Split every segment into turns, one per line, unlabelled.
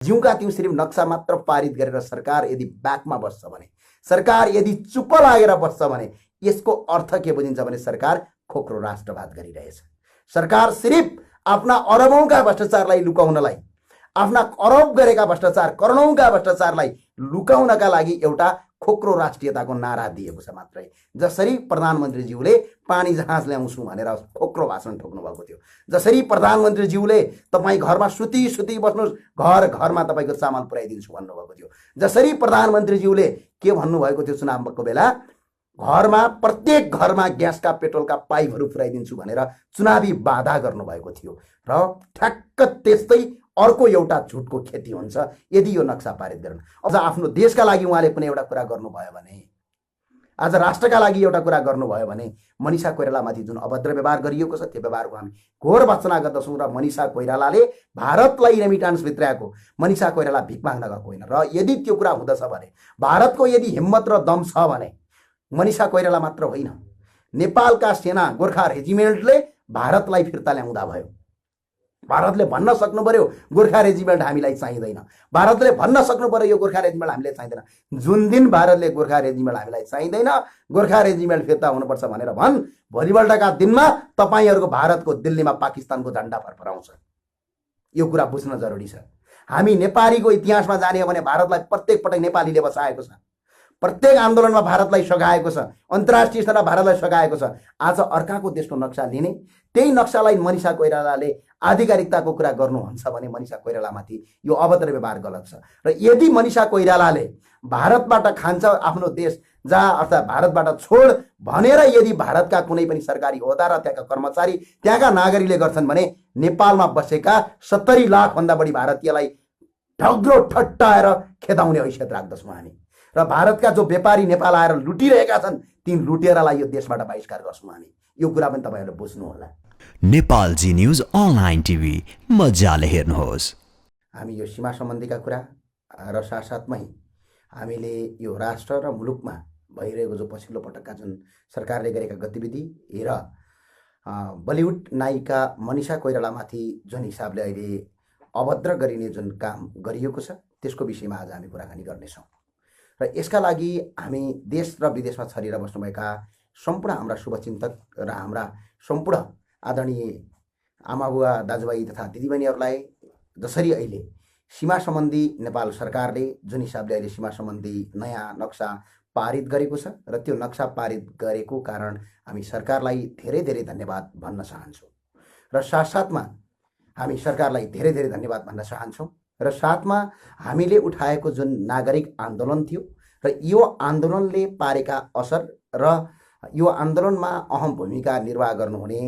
ज्यूका त्यौं सिर्फ नक्सा मात्र पारित गरेर सरकार यदि ब्याकमा बस्छ भने, सरकार यदि चुप्प लागेर बस्छ भने यसको अर्थ के बुझिन्छ भने सरकार खोक्रो राष्ट्रवाद गरिरहेछ। सरकार सिर्फ आफ्ना अरबौंका भ्रष्टाचारलाई लुकाउनलाई, आफ्ना अरब गरेका भ्रष्टाचार, करोडौंका भ्रष्टाचारलाई लुकाउनका लागि एउटा खोक्रो राष्ट्रियताको नारा दिएको छ मात्रै। जसरी प्रधानमन्त्रीज्यूले पानी जहाज ल्याउँछु भनेर खोक्रो भाषण ठोक्नु भएको थियो, जसरी प्रधानमन्त्रीज्यूले तपाईँ घरमा सुती सुती बस्नुहोस्, घर घरमा तपाईँको चामल पुर्याइदिन्छु भन्नुभएको थियो, जसरी प्रधानमन्त्रीज्यूले के भन्नुभएको थियो चुनावको बेला, घरमा प्रत्येक घरमा ग्यासका पेट्रोलका पाइपहरू पुर्याइदिन्छु भनेर चुनावी बाधा गर्नुभएको थियो। र ठ्याक्क त्यस्तै अर्को एउटा झुटको खेती हुन्छ यदि यो नक्सा पारित गर्न। अझ आफ्नो देशका लागि उहाँले कुनै एउटा कुरा गर्नुभयो भने, आज राष्ट्रका लागि एउटा कुरा गर्नुभयो भने, मनिषा कोइरालामाथि जुन अभद्र व्यवहार गरिएको छ त्यो व्यवहारको हामी घोर भर्त्सना गर्दछौँ। र मनिषा कोइरालाले भारतलाई रेमिटान्स भित्राएको, मनिषा कोइराला भिख माग्न गएको होइन। र यदि त्यो कुरा हुँदछ भने, भारतको यदि हिम्मत र दम छ भने, मनिषा कोइराला मात्र होइन, नेपालका सेना गोर्खा रेजिमेन्टले भारतलाई फिर्ता ल्याउँदा भयो। भारतले भन्न सक्नु पर्यो गोर्खा रेजिमेन्ट हामीलाई चाहिँदैन, भारतले भन्न सक्नु पर्यो यो गोर्खा रेजिमेन्ट हामीले चाहिँदैन। जुन दिन भारतले गोर्खा रेजिमेन्ट हामीलाई चाहिँदैन, गोर्खा रेजिमेन्ट फिर्ता हुनुपर्छ भनेर भन्, भोलिपल्टका दिनमा तपाईँहरूको भारतको दिल्लीमा पाकिस्तानको झन्डा फरफराउँछ। यो कुरा बुझ्न जरुरी छ। हामी नेपालीको इतिहासमा जाने हो भने भारतलाई प्रत्येक पटक नेपालीले बसाएको छ, प्रत्येक आन्दोलनमा भारतलाई सघाएको छ, अन्तर्राष्ट्रिय स्तरमा भारतलाई सघाएको छ। आज अर्काको देशको नक्सा लिने, त्यही नक्सालाई मनिषा कोइरालाले आधिकारिकताको कुरा गर्नुहुन्छ भने मनिषा कोइरालामाथि यो अभद्र व्यवहार गलत छ। र यदि मनिषा कोइरालाले भारतबाट खान्छ आफ्नो देश जहाँ, अर्थात् भारतबाट छोड भनेर यदि भारतका कुनै पनि सरकारी होद्दा र त्यहाँका कर्मचारी, त्यहाँका नागरिकले गर्छन् भने नेपालमा बसेका 70 लाखभन्दा बढी भारतीयलाई ढग्रो ठट्टाएर खेदाउने हैसियत राख्दछौँ हामी। र भारतका जो व्यापारी नेपाल आएर लुटिरहेका छन् ती लुटेरालाई यो देशबाट बहिष्कार गर्छौँ हामी। यो कुरा पनि तपाईँहरूले बुझ्नु होला।
नेपाल जी न्यूज अनलाइन टिभी, मजाले हेर्नुहोस्।
हामी यो सीमा सम्बन्धीका कुरा र साथसाथमै हामीले यो राष्ट्र र मुलुकमा भइरहेको जो पछिल्लो पटकका जुन सरकारले गरेका गतिविधि र बलिउड नायिका मनिषा कोइरालामाथि जुन हिसाबले अहिले अभद्र गरिने जुन काम गरिएको छ त्यसको विषयमा आज हामी कुराकानी गर्नेछौँ। र यसका लागि हामी देश र विदेशमा छरिएर बस्नुभएका सम्पूर्ण हाम्रा शुभचिन्तक र हाम्रा सम्पूर्ण आदरणीय आमाबुवा दाजुभाइ तथा दिदीबहिनीहरूलाई, जसरी अहिले सीमा सम्बन्धी नेपाल सरकारले जुन हिसाबले अहिले सीमा सम्बन्धी नयाँ नक्सा पारित गरेको छ र त्यो नक्सा पारित गरेको कारण हामी सरकारलाई धेरै धेरै धन्यवाद भन्न चाहन्छौँ। र साथसाथमा हामी सरकारलाई धेरै धेरै धन्यवाद भन्न चाहन्छौँ। र साथमा हामीले उठाएको जुन नागरिक आन्दोलन थियो र यो आन्दोलनले पारेका असर र यो आन्दोलनमा अहम भूमिका निर्वाह गर्नुहुने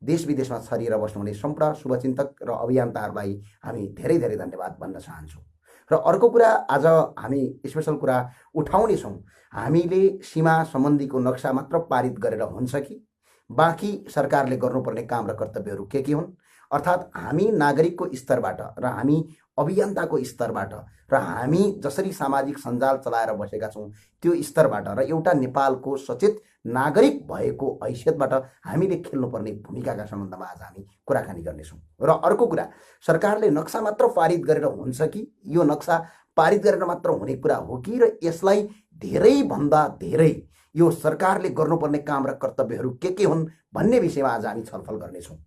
देश विदेशमा छरिएर बस्नुहुने सम्पूर्ण शुभचिन्तक र अभियन्ताहरूलाई हामी धेरै धेरै धन्यवाद भन्न चाहन्छौँ। र अर्को कुरा आज हामी स्पेशल कुरा उठाउनेछौँ, हामीले सीमा सम्बन्धीको नक्सा मात्र पारित गरेर हुन्छ कि बाँकी सरकारले गर्नुपर्ने काम र कर्तव्यहरू के हुन्, अर्थात् हामी नागरिकको स्तरबाट र हामी अभियन्ताको स्तरबाट र हामी जसरी सामाजिक सञ्जाल चलाएर बसेका छौँ त्यो स्तरबाट र एउटा नेपालको सचेत नागरिक भएको हैसियतबाट हामीले खेल्नुपर्ने भूमिकाका सम्बन्धमा आज हामी कुराकानी गर्नेछौँ। र अर्को कुरा, सरकारले नक्सा मात्र पारित गरेर हुन्छ कि यो नक्सा पारित गरेर मात्र हुने कुरा हो कि, र यसलाई धेरैभन्दा धेरै यो सरकारले गर्नुपर्ने काम र कर्तव्यहरू के हुन् भन्ने विषयमा आज हामी छलफल गर्नेछौँ।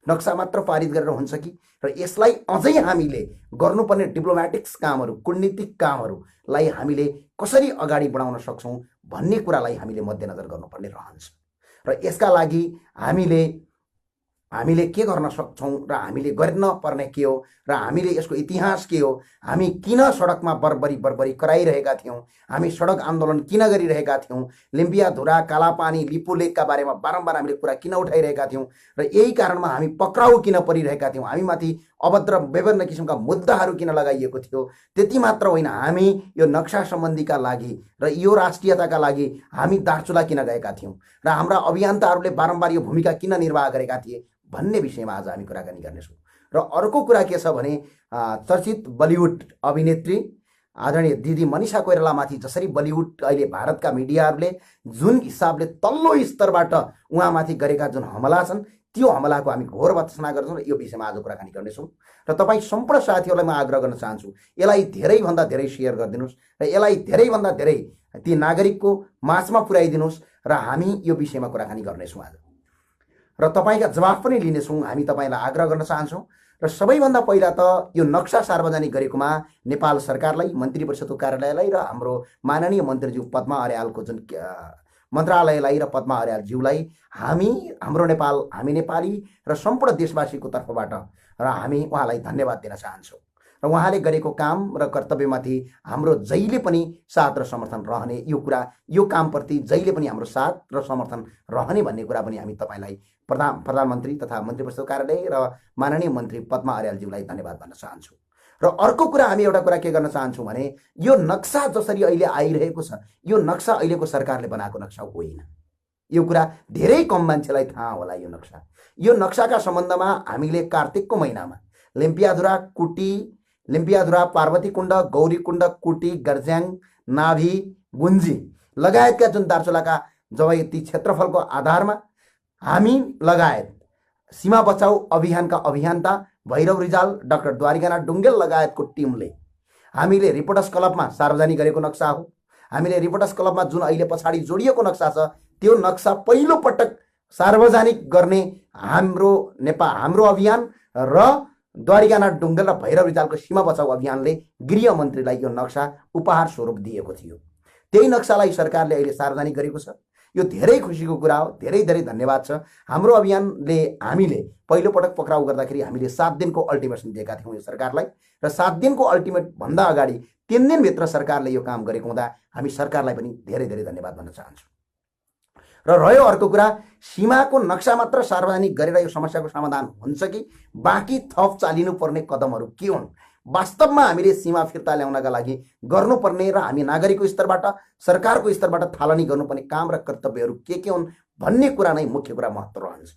नक्सा मात्र पारित गरेर हुन्छ कि, र यसलाई अझै हामीले गर्नुपर्ने डिप्लोमेटिक्स कामहरू, कूटनीतिक कामहरूलाई हामीले कसरी अगाडि बढाउन सक्छौँ भन्ने कुरालाई हामीले मध्यनजर गर्नुपर्ने रहन्छ। र यसका लागि हामीले के गर्न सक्छौँ र हामीले गर्न पर्ने के हो र हामीले यसको इतिहास के हो, हामी किन सडकमा बर्बरी कराइरहेका थियौँ, हामी सडक आन्दोलन किन गरिरहेका थियौँ, लिम्बियाधुरा, कालापानी, लिपु लेकका बारेमा बारम्बार हामीले कुरा किन उठाइरहेका थियौँ र यही कारणमा हामी पक्राउ किन परिरहेका थियौँ, हामीमाथि अभद्र विभिन्न किसिमका मुद्दाहरू किन लगाइएको थियो। त्यति मात्र होइन, हामी यो नक्सा सम्बन्धीका लागि र यो राष्ट्रियताका लागि हामी दार्चुला किन गएका थियौँ र हाम्रा अभियन्ताहरूले बारम्बार यो भूमिका किन निर्वाह गरेका थिए भन्ने विषयमा आज हामी कुराकानी गर्नेछौँ। र अर्को कुरा के छ भने, चर्चित बलिउड अभिनेत्री आदरणीय दिदी मनिषा कोइरालामाथि जसरी बलिउड अहिले भारतका मिडियाहरूले जुन हिसाबले तल्लो स्तरबाट उहाँमाथि गरेका जुन हमला छन् त्यो हमलाको हामी घोर भत्सना गर्छौँ र यो विषयमा आज कुराकानी गर्नेछौँ। र तपाईँ सम्पूर्ण साथीहरूलाई म आग्रह गर्न चाहन्छु, यसलाई धेरैभन्दा धेरै सेयर गरिदिनुहोस् र यसलाई धेरैभन्दा धेरै ती नागरिकको माझमा पुर्याइदिनुहोस् र हामी यो विषयमा कुराकानी गर्नेछौँ आज र तपाईँका जवाफ पनि लिनेछौँ। हामी तपाईँलाई आग्रह गर्न चाहन्छौँ र सबैभन्दा पहिला त यो नक्सा सार्वजनिक गरेकोमा नेपाल सरकारलाई, मन्त्री परिषदको कार्यालयलाई र हाम्रो माननीय मन्त्रीज्यू पद्मा अर्यालको जुन मन्त्रालयलाई र पद्मा अर्यालज्यूलाई हाम्रो नेपाली र सम्पूर्ण देशवासीको तर्फबाट र हामी उहाँलाई धन्यवाद दिन चाहन्छौँ र उहाँले गरेको काम र कर्तव्यमाथि हाम्रो जहिले पनि साथ र समर्थन रहने, यो कामप्रति जहिले पनि हाम्रो साथ र समर्थन रहने भन्ने कुरा पनि हामी तपाईँलाई प्रधानमन्त्री तथा मन्त्री परिषद कार्यालय र माननीय मन्त्री पद्मा अर्यालज्यूलाई धन्यवाद भन्न चाहन्छौँ। र अर्को कुरा हामी एउटा कुरा के गर्न चाहन्छौँ भने यो नक्सा जसरी अहिले आइरहेको छ, यो नक्सा अहिलेको सरकारले बनाएको नक्सा होइन। यो कुरा धेरै कम मान्छेलाई थाहा होला। यो नक्साका सम्बन्धमा हामीले कार्तिकको महिनामा लिम्पियाधुरा, पार्वतीकुण्ड, गौरीकुण्ड, कुटी, गर्ज्याङ, नाभी, गुन्जी लगायतका जुन दार्चुलाका जब ती क्षेत्रफलको आधारमा हामी लगायत सीमा बचाउ अभियानका अभियन्ता भैरव रिजाल, डाक्टर द्वारिकानाथ डुङ्गेल लगायतको टिमले हामीले रिपोर्टर्स क्लबमा सार्वजनिक गरेको नक्सा हो। हामीले रिपोर्टर्स क्लबमा जुन अहिले पछाडि जोडिएको नक्सा छ, त्यो नक्सा पहिलो पटक सार्वजनिक गर्ने हाम्रो अभियान र द्वारिकानाथ डुङ्गेल र भैरव रिजालको सीमा बचाउ अभियानले गृह मन्त्रीलाई यो नक्सा उपहार स्वरूप दिएको थियो। त्यही नक्सालाई सरकारले अहिले सार्वजनिक गरेको छ। यो धेरै खुसीको कुरा हो। धेरै धेरै धन्यवाद छ। हाम्रो अभियानले हामीले पहिलो पटक पक्राउ गर्दाखेरि हामीले 7 दिनको अल्टिमेटम दिएका थियौँ यो सरकारलाई र 7 दिनको अल्टिमेट भन्दा अगाडि 3 दिनभित्र सरकारले यो काम गरेको हुँदा हामी सरकारलाई पनि धेरै धेरै धन्यवाद भन्न चाहन्छौँ। र रह्यो अर्को कुरा, सीमाको नक्सा मात्र सार्वजनिक गरेर यो समस्याको समाधान हुन्छ कि बाँकी थप चालिनुपर्ने कदमहरू के हुन्, वास्तवमा हामीले सीमा फिर्ता ल्याउनका लागि गर्नुपर्ने र हामी नागरिकको स्तरबाट, सरकारको स्तरबाट थालनी गर्नुपर्ने काम र कर्तव्यहरू के हुन् भन्ने कुरा नै मुख्य कुरा महत्त्व रहन्छ।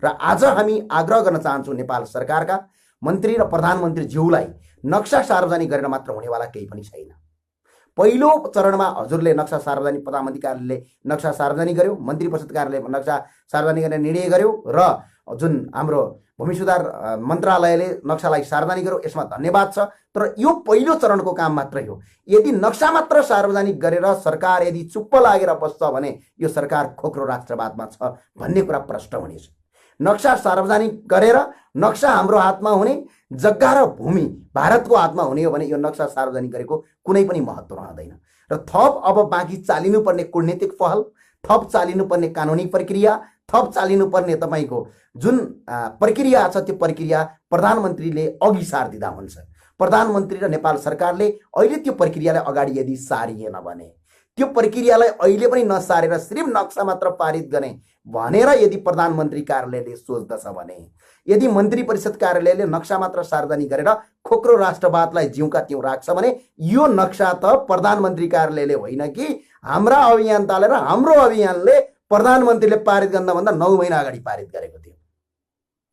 र आज हामी आग्रह गर्न चाहन्छौँ नेपाल सरकारका मन्त्री र प्रधानमन्त्रीज्यूलाई, नक्सा सार्वजनिक गरेर मात्र हुनेवाला केही पनि छैन। पहिलो चरणमा हजुरले नक्सा सार्वजनिक, प्रधानमन्त्री कार्यालयले नक्सा सार्वजनिक गर्यो, मन्त्री परिषद कार्यालयले नक्सा सार्वजनिक गर्ने निर्णय गर्यो र जुन हाम्रो भूमि सुधार मन्त्रालयले नक्सालाई सार्वजनिक गर्यो, यसमा धन्यवाद छ। तर यो पहिलो चरणको काम मात्रै हो। यदि नक्सा मात्र सार्वजनिक गरेर सरकार यदि चुप्प लागेर बस्छ भने यो सरकार खोक्रो राष्ट्रवादमा छ भन्ने कुरा प्रष्ट हुनेछ। नक्सा सार्वजनिक गरेर नक्सा हाम्रो हातमा हुने, जग्गा र भूमि भारतको हातमा हुने हो भने यो नक्सा सार्वजनिक गरेको कुनै पनि महत्त्व रहँदैन। र थप अब बाँकी चालिनुपर्ने कूटनीतिक पहल, थप चालिनुपर्ने कानुनी प्रक्रिया, थप चालिनुपर्ने तपाईँको जुन प्रक्रिया छ, त्यो प्रक्रिया प्रधानमन्त्रीले अघि सारिदिँदा हुन्छ। प्रधानमन्त्री र नेपाल सरकारले अहिले त्यो प्रक्रियालाई अगाडि यदि सारिएन भने, त्यो प्रक्रियालाई अहिले पनि नसारेर सिर्फ नक्सा मात्र पारित गर्ने भनेर यदि प्रधानमन्त्री कार्यालयले सोच्दछ भने, यदि मन्त्री परिषद कार्यालयले नक्सा मात्र सार्वजनिक गरेर खोक्रो राष्ट्रवादलाई जिउका त्यौँ राख्छ भने यो नक्सा त प्रधानमन्त्री कार्यालयले होइन कि हाम्रा अभियन्ताले र हाम्रो अभियानले प्रधानमन्त्रीले पारित गर्नुभन्दा 9 महिना अगाडि पारित गरेको थियो।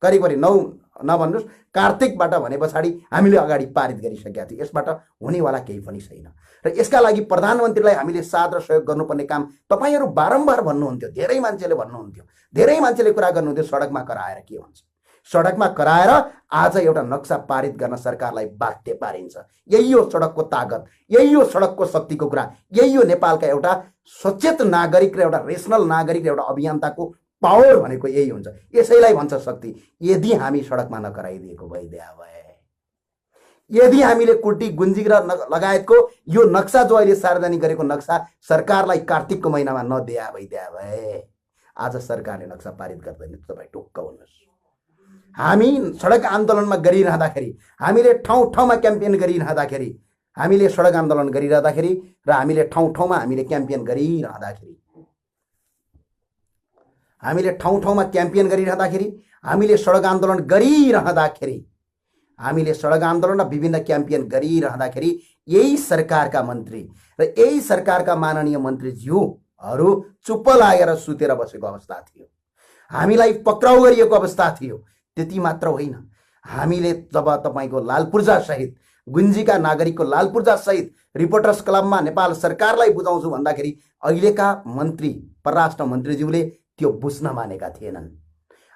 करिब 9 नभन्नुहोस्, कार्तिकबाट भने पछाडि हामीले अगाडि पारित गरिसकेका थियौँ। यसबाट हुनेवाला केही पनि छैन। र यसका लागि प्रधानमन्त्रीलाई हामीले साथ र सहयोग गर्नुपर्ने काम तपाईँहरू बारम्बार भन्नुहुन्थ्यो, धेरै मान्छेले भन्नुहुन्थ्यो, धेरै मान्छेले कुरा गर्नुहुन्थ्यो, सडकमा कराएर के हुन्छ। सडकमा कराएर आज एउटा नक्सा पारित गर्न सरकारलाई बाध्य पारिन्छ। यही हो सडकको तागत, यही हो सडकको शक्तिको कुरा, यही हो नेपालका एउटा सचेत नागरिक र एउटा रेसनल नागरिक र एउटा अभियन्ताको पावर भनेको यही हुन्छ। यसैलाई भन्छ शक्ति। यदि हामी सडकमा नकराइदिएको भइदिया भए, यदि हामीले कुटी, गुन्जी र लगायतको यो नक्सा जो अहिले सार्वजनिक गरेको नक्सा सरकारलाई कार्तिकको महिनामा नदिया भइदिया भए आज सरकारले नक्सा पारित गर्दैन। तपाईँ टुक्क हुनुहोस्। हामी सडक आन्दोलनमा गरिरहँदाखेरि, हामीले ठाउँ ठाउँमा क्याम्पेन गरिरहँदाखेरि, हामीले सडक आन्दोलन गरिरहँदाखेरि र हामीले ठाउँ ठाउँमा हामीले क्याम्पेन गरिरहँदाखेरि, हामीले ठाउँ ठाउँमा क्याम्पेन गरिरहँदाखेरि, हामीले सडक आन्दोलन गरिरहँदाखेरि, हामीले सडक आन्दोलन र विभिन्न क्याम्पेन गरिरहँदाखेरि यही सरकारका मन्त्री र यही सरकारका माननीय मन्त्रीज्यूहरू चुप्प लागेर सुतेर बसेको अवस्था थियो। हामीलाई पक्राउ गरिएको अवस्था थियो। त्यति मात्र होइन, हामीले जब तपाईँको लालपूर्जा सहित, गुन्जीका नागरिकको लालपूर्जा सहित रिपोर्टर्स क्लबमा नेपाल सरकारलाई बुझाउँछु भन्दाखेरि अहिलेका मन्त्री, परराष्ट्र मन्त्रीज्यूले त्यो बुझ्न मानेका थिएनन्।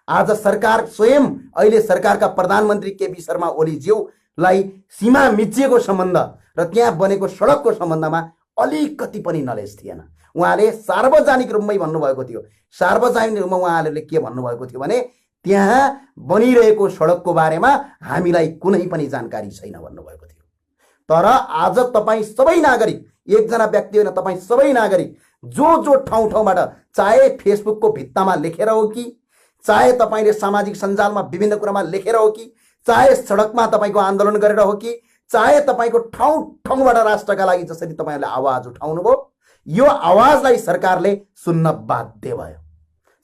आज सरकार स्वयं अहिले सरकारका प्रधानमन्त्री केपी शर्मा ओलीज्यूलाई सीमा मिचिएको सम्बन्ध र त्यहाँ बनेको सडकको सम्बन्धमा अलिकति पनि नलेज थिएन। उहाँले सार्वजनिक रूपमै भन्नुभएको थियो। सार्वजनिक रूपमा उहाँहरूले के भन्नुभएको थियो भने त्यहाँ बनिरहेको सडकको बारेमा हामीलाई कुनै पनि जानकारी छैन भन्नुभएको थियो। तर आज तपाईँ सबै नागरिक, एकजना व्यक्ति होइन, तपाईँ सबै नागरिक जो ठाउँ ठाउँबाट, चाहे फेसबुकको भित्तामा लेखेर हो कि, चाहे तपाईँले सामाजिक सञ्जालमा विभिन्न कुरामा लेखेर हो कि, चाहे सडकमा तपाईँको आन्दोलन गरेर हो कि, चाहे तपाईँको ठाउँ ठाउँबाट राष्ट्रका लागि जसरी तपाईँहरूले आवाज उठाउनुभयो, यो आवाजलाई सरकारले सुन्न बाध्य भयो।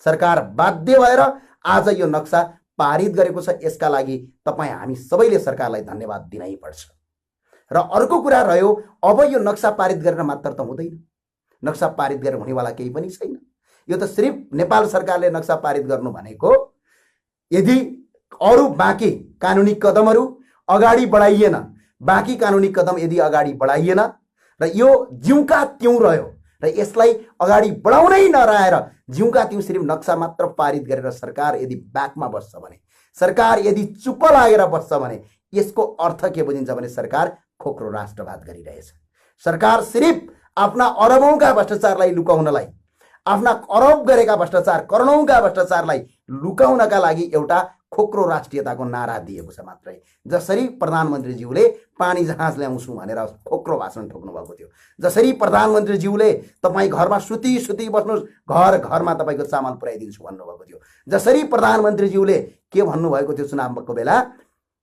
सरकार बाध्य भएर आज यो नक्सा पारित गरेको छ। यसका लागि तपाईँ हामी सबैले सरकारलाई धन्यवाद दिनै पर्छ। र अर्को कुरा रह्यो, अब यो नक्सा पारित गरेर मात्र त हुँदैन। नक्सा पारित गरेर हुनेवाला केही पनि छैन। यो त सिर्फ नेपाल सरकारले नक्सा पारित गर्नु भनेको, यदि अरू बाँकी कानुनी कदमहरू अगाडि बढाइएन, बाँकी कानुनी कदम यदि अगाडि बढाइएन र यो जिउका त्यों रह्यो र यसलाई अगाडि बढाउनै नरहेर जिउका त्यों सिर्फ नक्सा मात्र पारित गरेर सरकार यदि ब्याकमा बस्छ भने, सरकार यदि चुप लागेर बस्छ भने यसको अर्थ के बुझिन्छ भने सरकार खोक्रो राष्ट्रवाद गरिरहेछ। सरकार सिर्फ आफ्ना अरबौंका भ्रष्टाचारलाई लुकाउनलाई, आफ्ना अरब गरेका भ्रष्टाचार, करोडौंका भ्रष्टाचारलाई लुकाउनका लागि एउटा खोक्रो राष्ट्रियताको नारा दिएको छ मात्रै। जसरी प्रधानमन्त्रीज्यूले पानी जहाज ल्याउँछु भनेर खोक्रो भाषण ठोक्नु भएको थियो, जसरी प्रधानमन्त्रीज्यूले तपाईँ घरमा सुती सुती बस्नुहोस्, घर घरमा तपाईँको चामल पुर्याइदिन्छु भन्नुभएको थियो, जसरी प्रधानमन्त्रीज्यूले के भन्नुभएको थियो चुनावको बेला,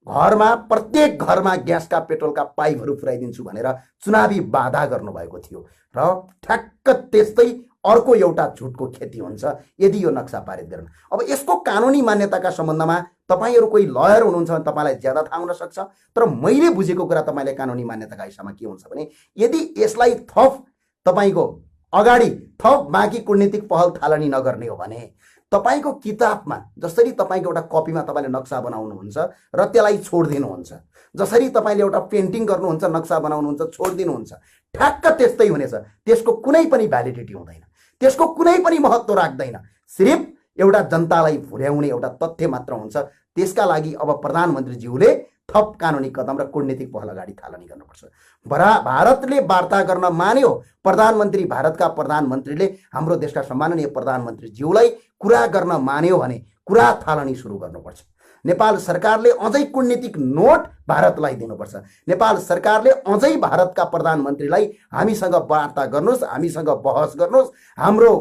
घरमा प्रत्येक घरमा ग्यासका पेट्रोलका पाइपहरू पुर्याइदिन्छु भनेर चुनावी वादा गर्नुभएको थियो। र ठ्याक्क त्यस्तै अर्को एउटा झुटको खेती हुन्छ यदि यो नक्सा पारित गर्न। अब यसको कानुनी मान्यताका सम्बन्धमा तपाईहरू कोही लयर हुनुहुन्छ भने तपाईँलाई ज्यादा थाहा हुन सक्छ, तर मैले बुझेको कुरा तपाईँले कानुनी मान्यताका हिसाबमा के हुन्छ भने, यदि यसलाई थप तपाईँको अगाडि थप बाँकी कूटनीतिक पहल थालनी नगर्ने हो भने तपाईको किताबमा जसरी तपाईको एउटा कपीमा तपाईले नक्सा बनाउनुहुन्छ र त्यसलाई छोड्दिनुहुन्छ, जसरी तपाईले एउटा पेन्टिङ गर्नुहुन्छ, नक्सा बनाउनुहुन्छ, छोड्दिनुहुन्छ, ठ्याक्क त्यस्तै हुनेछ। त्यसको कुनै पनि भ्यालिडिटी हुँदैन, त्यसको कुनै पनि महत्त्व राख्दैन। सिर्फ एउटा जनतालाई भुल्याउने एउटा तथ्य मात्र हुन्छ। त्यसका लागि अब प्रधानमन्त्रीज्यूले थप कानुनी कदम र कूटनीतिक पहल अगाडि थालनी गर्नुपर्छ। भारतले वार्ता गर्न मान्यो, प्रधानमन्त्री, भारतका प्रधानमन्त्रीले हाम्रो देशका सम्माननीय प्रधानमन्त्रीज्यूलाई कुरा गर्न मान्यो भने कुरा थालनी सुरु गर्नुपर्छ। नेपाल सरकारले अझै कूटनीतिक नोट भारतलाई दिनुपर्छ। नेपाल सरकारले अझै भारतका प्रधानमन्त्रीलाई हामीसँग वार्ता गर्नुहोस्, हामीसँग बहस गर्नुहोस्, हाम्रो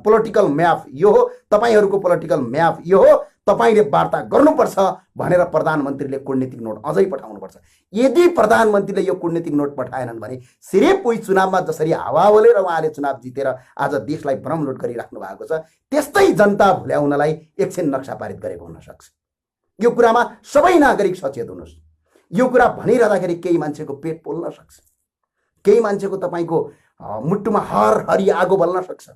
पोलिटिकल म्याप यो हो, तपाईहरूको पोलिटिकल म्याप यो हो, तपाईले वार्ता गर्नुपर्छ भनेर प्रधानमन्त्रीले कूटनीतिक नोट अझै पठाउनुपर्छ। यदि प्रधानमन्त्रीले यो कूटनीतिक नोट पठाएनन् भने सिर्फ उही चुनावमा जसरी हावा बोलेर उहाँले चुनाव जितेर आज देशलाई भ्रमलुट गरिराख्नु भएको छ, त्यस्तै जनता भुल्याउनलाई एकछिन नक्सा पारित गरेको हुन सक्छ। यो कुरामा सबै नागरिक सचेत हुनुहोस्। यो कुरा भनिरहँदाखेरि केही मान्छेको पेट पोल्न सक्छ, केही मान्छेको तपाईँको मुटुमा हरहरी आगो बल्न सक्छ,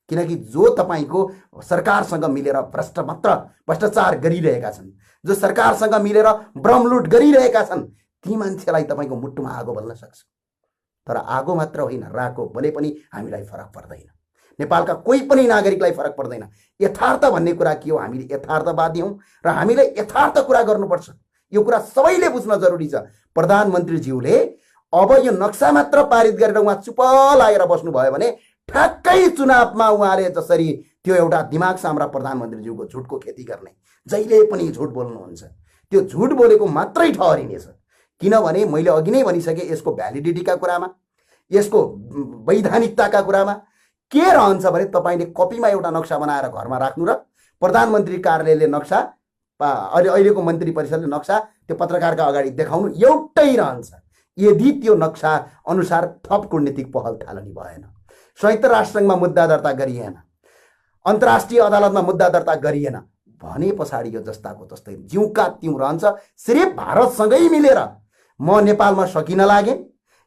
किनकि जो तपाईँको सरकारसँग मिलेर भ्रष्टाचार गरिरहेका छन्, जो सरकारसँग मिलेर भ्रमलुट गरिरहेका छन्, ती मान्छेलाई तपाईँको मुटुमा आगो बल्न सक्छ। तर आगो मात्र होइन, राको बले पनि हामीलाई फरक पर्दैन। नेपालका कोही पनि नागरिकलाई फरक पर्दैन। यथार्थ भन्ने कुरा के हो? हामीले यथार्थवादी हौँ र हामीले यथार्थ कुरा गर्नुपर्छ। यो कुरा सबैले बुझ्न जरुरी छ। प्रधानमन्त्रीज्यूले अब यो नक्सा मात्र पारित गरेर उहाँ चुप लागेर बस्नुभयो भने ठ्याक्कै चुनावमा उहाँले जसरी त्यो एउटा दिमाग साम्रा प्रधानमन्त्रीज्यूको झुटको खेती गर्ने, जहिले पनि झुट बोल्नुहुन्छ, त्यो झुट बोलेको मात्रै ठहरिनेछ। किनभने मैले अघि नै भनिसकेँ, यसको भ्यालिडिटीका कुरामा, यसको वैधानिकताका कुरामा के रहन्छ भने तपाईँले कपीमा एउटा नक्सा बनाएर घरमा राख्नु र प्रधानमन्त्री कार्यालयले नक्सा, अहिलेको मन्त्री परिषदले नक्सा त्यो पत्रकारका अगाडि देखाउनु एउटै रहन्छ। यदि त्यो नक्सा अनुसार थप कूटनीतिक पहल थालनी भएन, संयुक्त राष्ट्रसङ्घमा मुद्दा दर्ता गरिएन, अन्तर्राष्ट्रिय अदालतमा मुद्दा दर्ता गरिएन भने पछाडि यो जस्ताको जस्तै जिउका तिउँ रहन्छ। सिर्फ भारतसँगै मिलेर म नेपालमा सकिन लागेँ,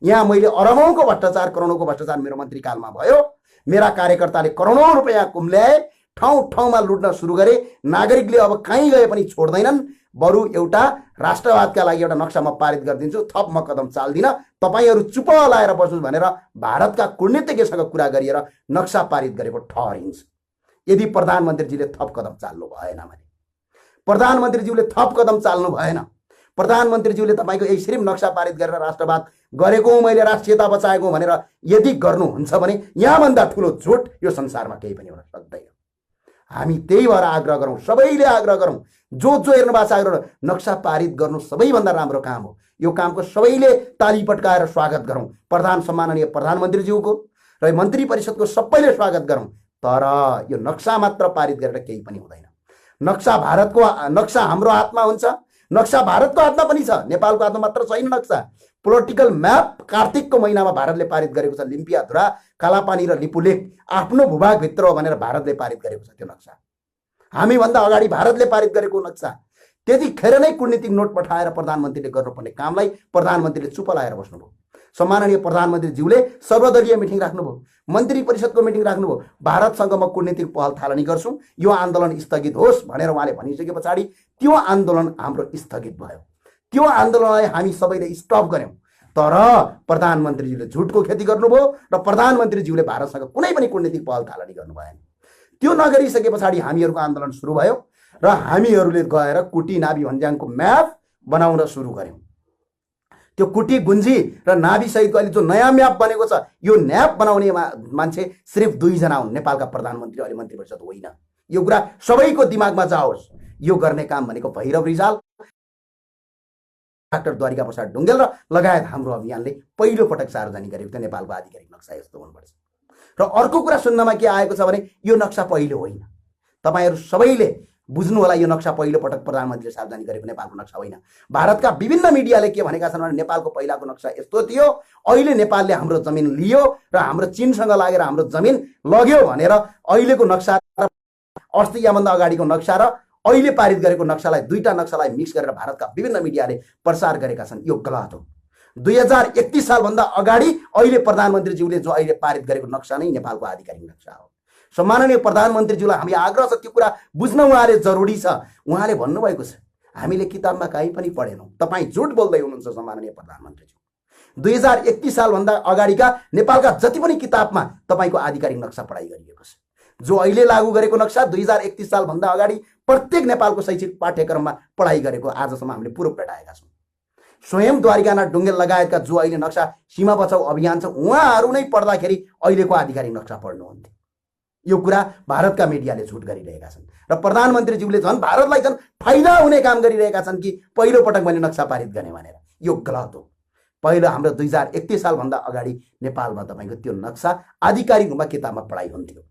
यहाँ मैले अरबौंको भ्रष्टाचार, करोडौंको भ्रष्टाचार मेरो मन्त्रीकालमा भयो, मेरा कार्यकर्ताले करोडौं रुपैयाँ कुम्ल्याए, ठाउँ ठाउँमा लुट्न सुरु गरे, नागरिकले अब कहीँ गए पनि छोड्दैनन्, बरु एउटा राष्ट्रवादका लागि एउटा नक्सा म पारित गरिदिन्छु, थप म कदम चाल्दिन, तपाईँहरू चुप लाएर बस्नुहोस् भनेर भारतका कूटनीतिज्ञसँग कुरा गरिएर नक्सा पारित गरेको ठहरिन्छ। यदि प्रधानमन्त्रीजीले थप कदम चाल्नु भएन भने प्रधानमन्त्रीज्यूले थप कदम चाल्नु भएन। प्रधानमन्त्रीज्यूले तपाईँको यही सिर्फ नक्सा पारित गरेर राष्ट्रवाद गरेको हुँ, मैले राष्ट्रियता बचाएको हुँ भनेर यदि गर्नुहुन्छ भने यहाँभन्दा ठुलो झुट यो संसारमा केही पनि हुन सक्दैन। हामी त्यही भएर आग्रह गरौँ, सबैले आग्रह गरौँ, जो हेर्नु भएको छ आग्रह गरौँ, नक्सा पारित गर्नु सबैभन्दा राम्रो काम हो। यो कामको सबैले ताली पट्काएर स्वागत गरौँ, सम्माननीय प्रधानमन्त्रीज्यूको र मन्त्री परिषदको सबैले स्वागत गरौँ। तर यो नक्सा मात्र पारित गरेर केही पनि हुँदैन। नक्सा हाम्रो हातमा हुन्छ, नक्सा भारतको हातमा पनि छ, नेपालको हातमा मात्र छैन नक्सा। पोलिटिकल म्याप कार्तिकको महिनामा भारतले पारित गरेको छ। लिम्पियाधुरा, कालापानी र लिपुलेख आफ्नो भूभागभित्र हो भनेर भारतले पारित गरेको छ त्यो नक्सा। हामीभन्दा अगाडि भारतले पारित गरेको नक्सा। त्यतिखेर नै कूटनीतिक नोट पठाएर प्रधानमन्त्रीले गर्नुपर्ने कामलाई प्रधानमन्त्रीले चुप लाएर बस्नुभयो। सम्माननीय प्रधानमन्त्रीज्यूले सर्वदलीय मिटिङ राख्नुभयो, मन्त्री परिषदको मिटिङ राख्नुभयो। भारतसँग म कूटनीतिक पहल थालनी गर्छु, यो आन्दोलन स्थगित होस् भनेर उहाँले भनिसके पछाडि त्यो आन्दोलन हाम्रो स्थगित भयो। त्यो आन्दोलनलाई हामी सबैले स्टप गर्यौँ। तर प्रधानमन्त्रीज्यूले झुटको खेती गर्नुभयो र प्रधानमन्त्रीज्यूले भारतसँग कुनै पनि कूटनीतिक पहल थालनी गर्नु भएन। त्यो नगरिसके पछाडि हामीहरूको आन्दोलन सुरु भयो र हामीहरूले गएर कुटी नाभी भन्ज्याङको म्याप बनाउन सुरु गर्यौँ। त्यो कुटी गुन्जी र नाभी सहितको अहिले जो नयाँ म्याप बनेको छ, यो म्याप बनाउने मान्छे सिर्फ 2 जना हुन्, नेपालका प्रधानमन्त्री अहिले मन्त्री परिषद होइन। यो कुरा सबैको दिमागमा जाओस्। यो गर्ने काम भनेको भैरव रिजाल, डाक्टर द्वारिका प्रसाद ढुङ्गेल र लगायत हाम्रो अभियानले पहिलो पटक सार्वजनिक गरेको थियो। नेपालको आधिकारिक नक्सा यस्तो हुनुपर्छ। र अर्को कुरा सुन्नमा के आएको छ भने यो नक्सा पहिलो होइन। तपाईहरू सबैले बुझ्नु होला, यो नक्सा पहिलो पटक प्रधानमन्त्रीले सार्वजनिक गरेको नेपालको नक्सा होइन। भारतका विभिन्न मिडियाले के भनेका छन् भने नेपालको पहिलाको नक्सा यस्तो थियो, अहिले नेपालले हाम्रो जमिन लियो र हाम्रो चीनसँग लागेर हाम्रो जमिन लग्यो भनेर अहिलेको नक्सा र अस्ति याभन्दा अगाडिको नक्सा र अहिले पारित गरेको नक्सालाई, दुईटा नक्सालाई मिक्स गरेर भारतका विभिन्न मिडियाले प्रसार गरेका छन्। यो गलत हो। 2031 सालभन्दा अगाडि अहिले प्रधानमन्त्रीज्यूले जो अहिले पारित गरेको नक्सा नै नेपालको आधिकारिक नक्सा हो। सम्माननीय प्रधानमन्त्रीज्यूलाई हामी आग्रह छ, त्यो कुरा बुझ्न उहाँले जरुरी छ। उहाँले भन्नुभएको छ हामीले किताबमा कहीँ पनि पढेनौँ, तपाईँ झुट बोल्दै हुनुहुन्छ सम्माननीय प्रधानमन्त्रीज्यू। 2031 सालभन्दा अगाडिका नेपालका जति पनि किताबमा तपाईँको आधिकारिक नक्सा पढाइ गरिएको छ। जो अहिले लागू गरेको नक्सा 2031 सालभन्दा अगाडि प्रत्येक नेपालको शैक्षिक पाठ्यक्रममा पढाइ गरेको आजसम्म हामीले पूर्व भेटाएका छौँ। स्वयं द्वारिकानाथ ढुङ्गेल लगायतका जो अहिले नक्सा सीमा बचाउ अभियान छ, उहाँहरू नै पढ्दाखेरि अहिलेको आधिकारिक नक्सा पढ्नुहुन्थ्यो। यो कुरा भारतका मिडियाले झुट गरिरहेका छन् र प्रधानमन्त्रीज्यूले झन् भारतलाई झन् फाइदा हुने काम गरिरहेका छन् कि पहिलो पटक मैले नक्सा पारित गर्ने भनेर। यो गलत हो। पहिलो हाम्रो 2031 सालभन्दा अगाडि नेपालमा तपाईँको त्यो नक्सा आधिकारिक रूपमा किताबमा पढाइ हुन्थ्यो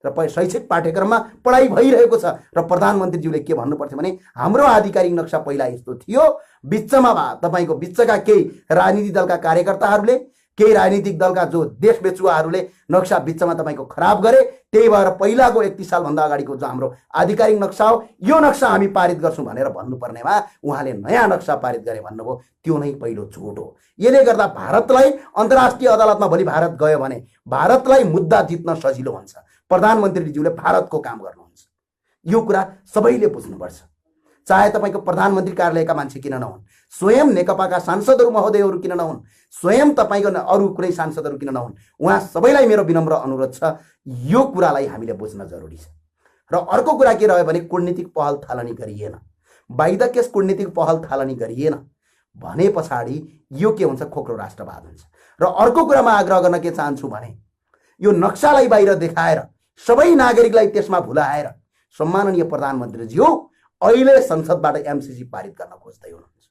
र शैक्षिक पाठ्यक्रममा पढाइ भइरहेको छ। र प्रधानमन्त्रीज्यूले के भन्नुपर्छ भने हाम्रो आधिकारिक नक्सा पहिला यस्तो थियो, बिचमा तपाईँको बिचका केही राजनीतिक दलका कार्यकर्ताहरूले, केही राजनीतिक दलका जो देश बेचुवाहरूले नक्सा बिचमा तपाईँको खराब गरे, त्यही भएर पहिलाको 31 सालभन्दा अगाडिको जो हाम्रो आधिकारिक नक्सा हो, यो नक्सा हामी पारित गर्छौँ भनेर भन्नुपर्नेमा उहाँले नयाँ नक्सा पारित गरे भन्नुभयो। त्यो नै पहिलो झुट हो। यसले गर्दा भारतलाई अन्तर्राष्ट्रिय अदालतमा भोलि भारत गयो भने भारतलाई मुद्दा जित्न सजिलो हुन्छ। प्रधानमन्त्रीज्यूले भारतको काम गर्नुहुन्छ। यो कुरा सबैले बुझ्नुपर्छ। चाहे तपाईँको प्रधानमन्त्री कार्यालयका मान्छे किन नहुन्, स्वयं नेकपाका सांसदहरू महोदयहरू किन नहुन्, स्वयं तपाईँको अरू कुनै सांसदहरू किन नहुन्, उहाँ सबैलाई मेरो विनम्र अनुरोध छ, यो कुरालाई हामीले बुझ्न जरुरी छ। र अर्को कुरा के रह्यो भने कूटनीतिक पहल थालनी गरिएन। बाइ द केस कूटनीतिक पहल थालनी गरिएन भने पछाडि यो के हुन्छ, खोक्रो राष्ट्रवाद हुन्छ। र अर्को कुरामा आग्रह गर्न के चाहन्छु भने यो नक्सालाई बाहिर देखाएर सबै नागरिकलाई त्यसमा भुलाएर सम्माननीय प्रधानमन्त्रीज्यू अहिले संसदबाट एमसीसी पारित गर्न खोज्दै हुनुहुन्छ।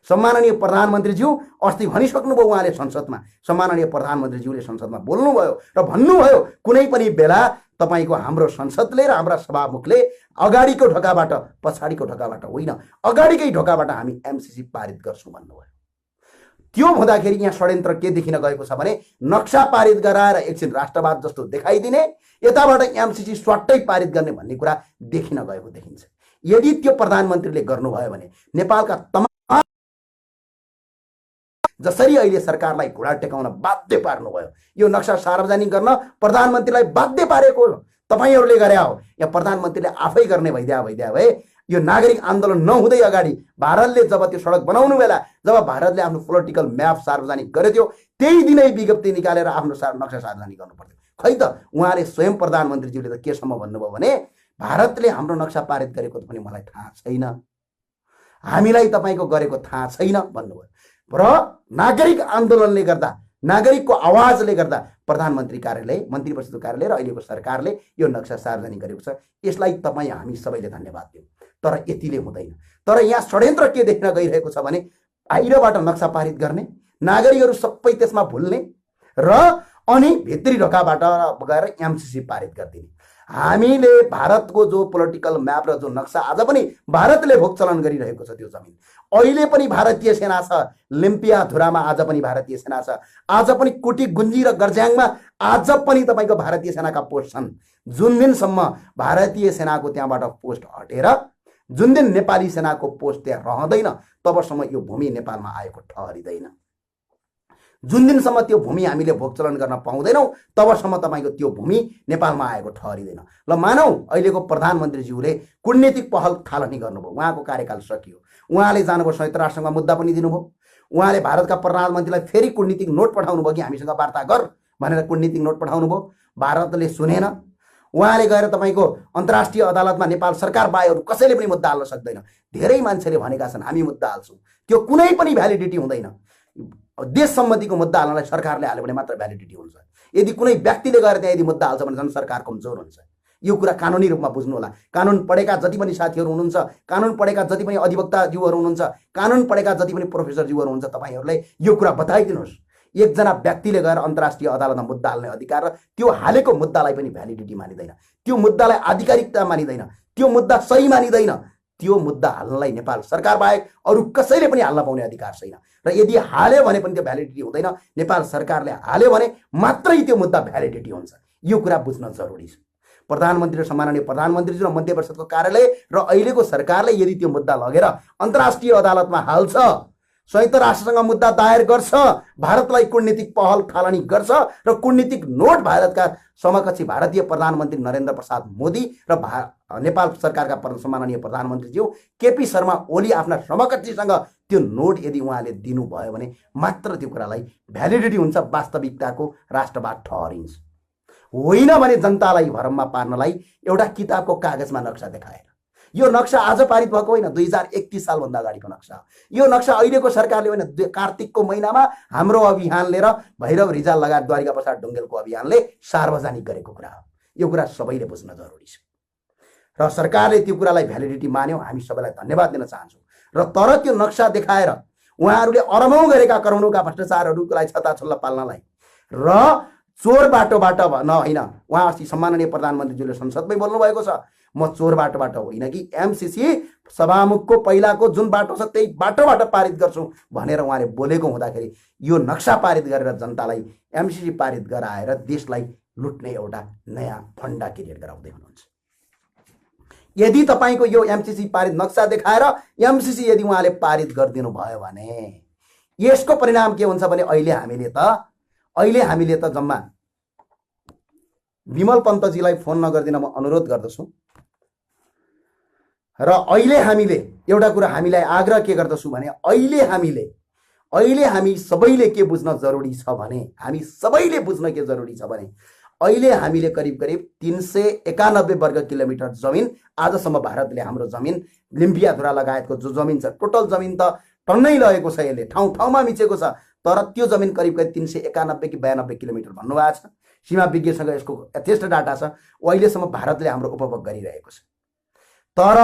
सम्माननीय प्रधानमन्त्रीज्यू अस्ति भनिसक्नुभयो उहाँले संसदमा, सम्माननीय प्रधानमन्त्रीज्यूले संसदमा बोल्नुभयो र भन्नुभयो कुनै पनि बेला तपाईँको हाम्रो संसदले र हाम्रा सभामुखले अगाडिको ढोकाबाट पछाडिको ढोकाबाट होइन, अगाडिकै ढोकाबाट हामी एमसीसी पारित गर्छौँ भन्नुभयो। त्यो हुँदाखेरि यहाँ षड्यन्त्र के देखिन गएको छ भने नक्सा पारित गराएर एकछिन राष्ट्रवाद जस्तो देखाइदिने, यताबाट एमसीसी स्वाट्टै पारित गर्ने भन्ने कुरा देखिन गएको देखिन्छ। यदि त्यो प्रधानमन्त्रीले गर्नुभयो भने नेपालका तमाम जसरी अहिले सरकारलाई घुँडा टेकाउन बाध्य पार्नुभयो, यो नक्सा सार्वजनिक गर्न प्रधानमन्त्रीलाई बाध्य पारेको तपाईँहरूले गरे हो। यहाँ प्रधानमन्त्रीले आफै गर्ने भइदिया भए यो नागरिक आन्दोलन नहुँदै अगाडि भारतले जब त्यो सडक बनाउनु बेला जब भारतले आफ्नो पोलिटिकल म्याप सार्वजनिक गरेथ्यो, त्यही दिनै विज्ञप्ति निकालेर आफ्नो नक्सा सार्वजनिक गर्नु पर्थ्यो। खै त उहाँले स्वयं प्रधानमन्त्रीज्यूले त केसम्म भन्नुभयो भने भारतले हाम्रो नक्सा पारित गरेको पनि मलाई थाहा छैन, हामीलाई तपाईँको गरेको थाहा छैन भन्नुभयो। र नागरिक आन्दोलनले गर्दा, नागरिकको आवाजले गर्दा प्रधानमन्त्री कार्यालय, मन्त्री परिषदको कार्यालय र अहिलेको सरकारले यो नक्सा सार्वजनिक गरेको छ। यसलाई तपाईँ हामी सबैले धन्यवाद दिउँ। तर यतिले हुँदैन। तर यहाँ षड्यन्त्र के देख्न गइरहेको छ भने बाहिरबाट नक्सा पारित गर्ने, नागरिकहरू सबै त्यसमा भुल्ने र अनि भित्री ढोकाबाट गएर एमसीसी पारित गरिदिने। हामीले भारतको जो पोलिटिकल म्याप र जो नक्सा आज पनि भारतले भोगचलन गरिरहेको छ, त्यो जमिन अहिले पनि भारतीय सेना छ। लिम्पियाधुरामा आज पनि भारतीय सेना छ। आज पनि कोटी गुन्जी र गर्ज्याङमा आज पनि तपाईँको भारतीय सेनाका पोस्ट छन्। जुन दिनसम्म भारतीय सेनाको त्यहाँबाट पोस्ट हटेर जुन दिन नेपाली सेनाको पोस्ट त्यहाँ रहँदैन तबसम्म यो भूमि नेपालमा आएको ठहरिँदैन। जुन दिनसम्म त्यो भूमि हामीले भोगचलन गर्न पाउँदैनौँ तबसम्म तपाईँको त्यो भूमि नेपालमा आएको ठहरिँदैन। ल मानौ अहिलेको प्रधानमन्त्रीज्यूले कूटनीतिक पहल थालनी गर्नुभयो, उहाँको कार्यकाल सकियो, उहाँले जानुभयो संयुक्त राष्ट्रसङ्घमा मुद्दा पनि दिनुभयो, उहाँले भारतका प्रधानमन्त्रीलाई फेरि कूटनीतिक नोट पठाउनु भयो कि हामीसँग वार्ता गर भनेर कूटनीतिक नोट पठाउनु भयो। भारतले सुनेन। उहाँले गएर तपाईँको अन्तर्राष्ट्रिय अदालतमा नेपाल सरकार बाहेक कसैले पनि मुद्दा हाल्न सक्दैन। धेरै मान्छेले भनेका छन् हामी मुद्दा हाल्छौँ, त्यो कुनै पनि भ्यालिडिटी हुँदैन। देश सम्मतिको मुद्दा हाल्नलाई सरकारले हाल्यो भने मात्र भ्यालिडिटी हुन्छ। यदि कुनै व्यक्तिले गएर त्यहाँ यदि मुद्दा हाल्छ भने झन् सरकार कमजोर हुन्छ। यो कुरा कानुनी रूपमा बुझ्नु होला। कानुन पढेका जति पनि साथीहरू हुनुहुन्छ, कानुन पढेका जति पनि अधिवक्ताज्यूहरू हुनुहुन्छ, कानुन पढेका जति पनि प्रोफेसरज्यूहरू हुनुहुन्छ, तपाईँहरूलाई यो कुरा बताइदिनुहोस्। एकजना व्यक्तिले गएर अन्तर्राष्ट्रिय अदालतमा मुद्दा हाल्ने अधिकार र त्यो हालेको मुद्दालाई पनि भ्यालिडिटी मानिँदैन, त्यो मुद्दालाई आधिकारिकता मानिँदैन, त्यो मुद्दा सही मानिँदैन। त्यो मुद्दा हाल्नलाई नेपाल सरकार बाहेक अरू कसैले पनि हाल्न पाउने अधिकार छैन। र यदि हाल्यो भने पनि त्यो भ्यालिडिटी हुँदैन। नेपाल सरकारले हाल्यो भने मात्रै त्यो मुद्दा भ्यालिडिटी हुन्छ। यो कुरा बुझ्न जरुरी छ। प्रधानमन्त्री र सम्माननीय प्रधानमन्त्री र मन्त्री परिषदको कार्यालय र अहिलेको सरकारले यदि त्यो मुद्दा लगेर अन्तर्राष्ट्रिय अदालतमा हाल्छ, संयुक्त राष्ट्रसँग मुद्दा दायर गर्छ, भारतलाई कूटनीतिक पहल थालनी गर्छ र कूटनीतिक नोट भारतका समकक्षी भारतीय प्रधानमन्त्री नरेन्द्र प्रसाद मोदी र नेपाल सरकारका सम्माननीय प्रधानमन्त्रीज्यू केपी शर्मा ओली आफ्ना समकक्षीसँग त्यो नोट यदि उहाँले दिनुभयो भने मात्र त्यो कुरालाई भ्यालिडिटी हुन्छ, वास्तविकताको राष्ट्रवाद ठहरिन्छ। होइन भने जनतालाई भरममा पार्नलाई एउटा किताबको कागजमा नक्सा देखाएर, यो नक्सा आज पारित भएको होइन, 2031 सालभन्दा अगाडिको नक्सा। यो नक्सा अहिलेको सरकारले होइन, कार्तिकको महिनामा हाम्रो अभियानले र भैरव रिजाल लगायत द्वारिका प्रसाद ढुङ्गेलको अभियानले सार्वजनिक गरेको कुरा हो। यो कुरा सबैले बुझ्न जरुरी छ र सरकारले त्यो कुरालाई भ्यालिडिटी मान्यो। हामी सबैलाई धन्यवाद दिन चाहन्छौँ। र तर त्यो नक्सा देखाएर उहाँहरूले अरबौँ गरेका करोडौँका भ्रष्टाचारहरूलाई छताछुल्ला पाल्नलाई र चोर बाटोबाट न होइन, उहाँ अस्ति सम्माननीय प्रधानमन्त्रीज्यूले संसदमै बोल्नुभएको छ, म चोर बाटोबाट होइन कि एमसीसी सभामुखको पहिलाको जुन बाटो छ त्यही बाटोबाट पारित गर्छु भनेर उहाँले बोलेको हुँदाखेरि यो नक्सा पारित गरेर जनतालाई एमसीसी पारित गराएर देशलाई लुट्ने एउटा नयाँ फन्डा क्रिएट गराउँदै हुनुहुन्छ। यदि तपाईँको यो एमसीसी पारित नक्सा देखाएर एमसीसी यदि उहाँले पारित गरिदिनु भयो भने यसको परिणाम के हुन्छ भने अहिले हामीले त जम्मा विमल पन्तजीलाई फोन नगरिदिन म अनुरोध गर्दछु। र अहिले हामीले एउटा कुरा हामीलाई आग्रह के गर्दछु भने अहिले हामी सबैले के बुझ्न जरुरी छ भने अहिले हामीले करिब 391 वर्ग किलोमिटर जमिन आजसम्म भारतले हाम्रो जमिन लिम्पियाधुरा लगायतको जो जमिन छ, टोटल जमिन त टन्नै लगेको छ, यसले ठाउँ ठाउँमा मिचेको छ। तर त्यो जमिन करिब 391 कि 92 किलोमिटर भन्नुभएको छ। सीमा विज्ञसँग यसको यथेष्ट डाटा छ। अहिलेसम्म भारतले हाम्रो उपभोग गरिरहेको छ। तर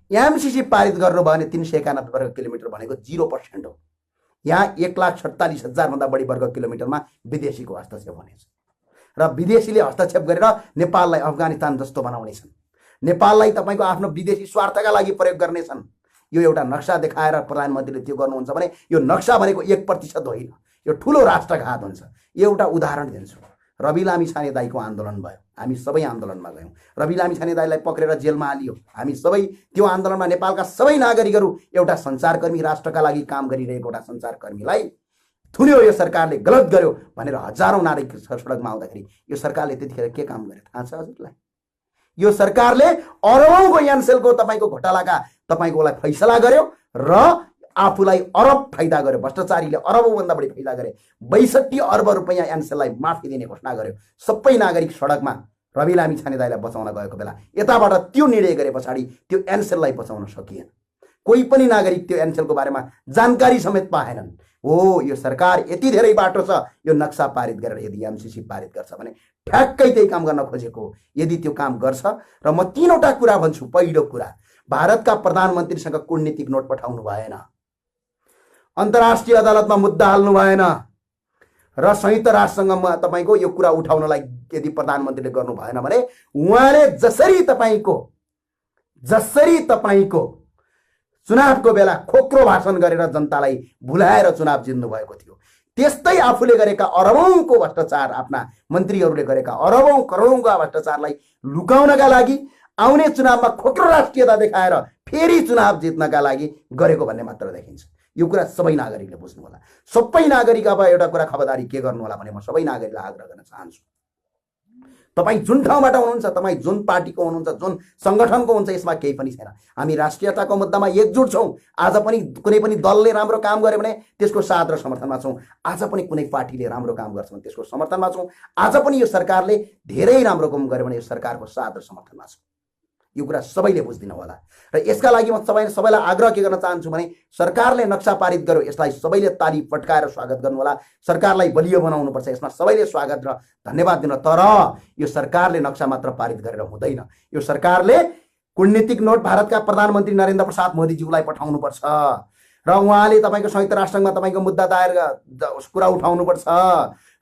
एमसीसी पारित गर्नुभयो भने 391 वर्ग किलोमिटर भनेको 0% हो। यहाँ 1,47,000 भन्दा बढी वर्ग किलोमिटरमा विदेशीको हस्तक्षेप हुनेछ र विदेशीले हस्तक्षेप गरेर नेपाललाई अफगानिस्तान जस्तो बनाउनेछन्, नेपाललाई तपाईँको आफ्नो विदेशी स्वार्थका लागि प्रयोग गर्नेछन्। यो एउटा नक्सा देखाएर प्रधानमन्त्रीले त्यो गर्नुहुन्छ भने यो नक्सा भनेको 1% होइन, यो ठुलो राष्ट्रघात हुन्छ। एउटा उदाहरण दिन्छु। रवि लामिछाने दाईको आन्दोलन भयो, हामी सबै आन्दोलनमा गयौँ। रवि लामिछाने दाईलाई पक्रेर जेलमा हालियो। हामी सबै त्यो आन्दोलनमा नेपालका सबै नागरिकहरू एउटा सञ्चारकर्मी, राष्ट्रका लागि काम गरिरहेको एउटा सञ्चारकर्मीलाई थुन्यो, यो सरकारले गलत गर्यो भनेर हजारौँ नागरिक सडकमा आउँदाखेरि यो सरकारले त्यतिखेर के काम गर्यो थाहा छ हजुरलाई? यो सरकारले अरबौँको यानसेलको तपाईँको घोटालाका तपाईँकोलाई फैसला गर्यो र आफूलाई अरब फाइदा गर्यो। भ्रष्टाचारीले अरबौँभन्दा बढी फाइदा गरे। 62 अर्ब रुपैयाँ यानसेललाई माफी दिने घोषणा गर्यो। सबै नागरिक सडकमा रवि लामिछाने दाइलाई बचाउन गएको बेला यताबाट त्यो निर्णय गरे पछाडि त्यो एनसेललाई बचाउन सकिएन। कोही पनि नागरिक त्यो एनसेलको बारेमा जानकारी समेत पाएनन्। हो, यो सरकार यति धेरै बाटो छ, यो नक्सा पारित गरेर यदि एमसीसी पारित गर्छ भने ठ्याक्कै त्यही काम गर्न खोजेको। यदि त्यो काम गर्छ र म 3वटा कुरा भन्छु। पहिलो कुरा, भारतका प्रधानमन्त्रीसँग कूटनीतिक नोट पठाउनु भएन, अन्तर्राष्ट्रिय अदालतमा मुद्दा हाल्नु भएन र संयुक्त राष्ट्रसँग तपाईको यो कुरा उठाउनलाई यदि प्रधानमन्त्रीले गर्नु भएन भने उहाँले जसरी तपाईको चुनावको बेला खोक्रो भाषण गरेर जनतालाई भुलाएर चुनाव जित्नु भएको थियो, त्यस्तै आफूले गरेका अरबौंको भ्रष्टाचार, आफ्ना मन्त्रीहरूले गरेका अरबौं करोडौंका भ्रष्टाचारलाई लुकाउनका लागि आउने चुनावमा खोक्रो राष्ट्रियता देखाएर फेरि चुनाव जित्नका लागि गरेको भन्ने मात्र देखिन्छ। यो कुरा सबै नागरिकले बुझ्नु होला। सबै नागरिक अब एउटा कुरा खबरदारी के गर्नु होला भने म सबै नागरिकलाई आग्रह गर्न चाहन्छु, तपाईँ जुन ठाउँबाट हुनुहुन्छ, तपाईँ जुन पार्टीको हुनुहुन्छ, जुन संगठनको हुन्छ, यसमा केही पनि छैन। हामी राष्ट्रियताको मुद्दामा एकजुट छौँ। आज पनि कुनै पनि दलले राम्रो काम गर्यो भने त्यसको साथ र समर्थनमा छौँ। आज पनि कुनै पार्टीले राम्रो काम गर्छ भने त्यसको समर्थनमा छौँ। आज पनि यो सरकारले धेरै राम्रो काम गर्यो भने यो सरकारको साथ र समर्थनमा छौँ। यो कुरा सबैले बुझ्दिनु होला र यसका लागि म सबैलाई आग्रह के गर्न चाहन्छु भने सरकारले नक्सा पारित गर्यो, यसलाई सबैले ताली पटकाएर स्वागत गर्नु होला। सरकारलाई बलियो बनाउनु पर्छ, यसमा सबैले स्वागत र धन्यवाद दिन। तर यो सरकारले नक्सा मात्र पारित गरेर हुँदैन। यो सरकारले कूटनीतिक नोट भारतका प्रधानमन्त्री नरेन्द्र प्रसाद मोदीज्यूलाई पठाउनु पर्छ र उहाँले तपाईको संयुक्त राष्ट्रमा तपाईको मुद्दा दायर कुरा उठाउनु पर्छ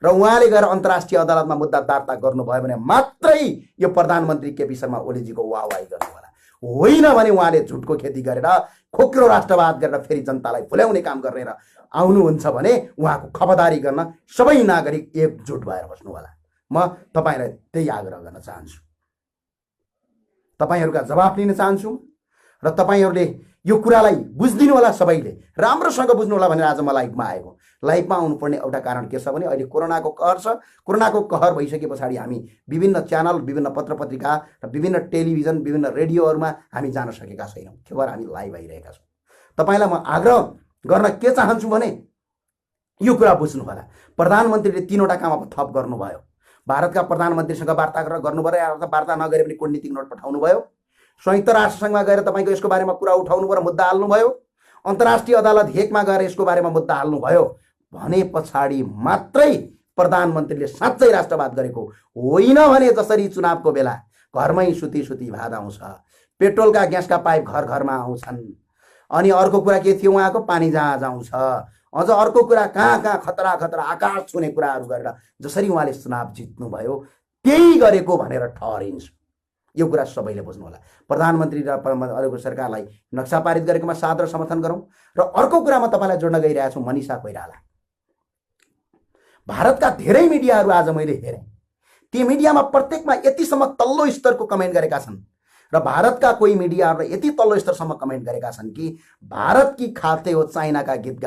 र उहाँले गएर अन्तर्राष्ट्रिय अदालतमा मुद्दा दर्ता गर्नुभयो भने मात्रै यो प्रधानमन्त्री केपी शर्मा ओलीजीको वाहवाही गर्नु होला। होइन भने उहाँले झुटको खेती गरेर खोक्रो राष्ट्रवाद गरेर फेरि जनतालाई भुल्याउने काम गरेर आउनुहुन्छ भने उहाँको खबरदारी गर्न सबै नागरिक एकजुट भएर बस्नु होला। म तपाईलाई त्यही आग्रह गर्न चाहन्छु, तपाईहरुका जवाफ लिन चाहन्छु र तपाईहरुले यो कुरालाई बुझ्दिनु होला। सबैले राम्रोसँग बुझ्नु होला भनेर आज म लाइभमा आएको। लाइभमा आउनुपर्ने एउटा कारण के छ भने अहिले कोरोनाको कहर छ। कोरोनाको कहर भइसके पछाडि हामी विभिन्न च्यानल, विभिन्न पत्रपत्रिका र विभिन्न टेलिभिजन, विभिन्न रेडियोहरूमा हामी जान सकेका छैनौँ। त्यो भएर हामी लाइभ आइरहेका छौँ। तपाईलाई म आग्रह गर्न के चाहन्छु भने यो कुरा बुझ्नु होला। प्रधानमन्त्रीले 3वटा काम अब थप गर्नुभयो। भारतका प्रधानमन्त्रीसँग वार्ता गर्नुभयो, वार्ता नगरे पनि कूटनीतिक नोट पठाउनु भयो, संयुक्त राष्ट्रसङ्घमा गएर तपाईँको यसको बारेमा कुरा उठाउनु भयो, मुद्दा हाल्नुभयो, अन्तर्राष्ट्रिय अदालत हेगमा गएर यसको बारेमा मुद्दा हाल्नुभयो भने पछाडि मात्रै प्रधानमन्त्रीले साँच्चै राष्ट्रवाद गरेको। होइन भने जसरी चुनावको बेला घरमै सुती सुती भात आउँछ, पेट्रोलका ग्यासका पाइप घर घरमा आउँछन्, अनि अर्को कुरा के थियो उहाँको पानी जहाज आउँछ, अझ अर्को कुरा कहाँ कहाँ खतरा खतरा आकाश छुने कुराहरू गरेर जसरी उहाँले चुनाव जित्नुभयो त्यही गरेको भनेर ठहरिन्छ। यो कुरा सबैले बुझ्नु होला। प्रधानमन्त्री र अहिलेको सरकारलाई नक्सा पारित गरेकोमा साथ र समर्थन गरौँ। र अर्को कुरा म तपाईँलाई जोड्न गइरहेको छु, मनिषा कोइराला। भारतका धेरै मिडियाहरू आज मैले हेरेँ, ती मिडियामा प्रत्येकमा यतिसम्म तल्लो स्तरको कमेन्ट गरेका छन् र भारतका कोही मिडियाहरूले यति तल्लो स्तरसम्म कमेन्ट गरेका छन् कि भारत की खाते हो चाइनाका गीत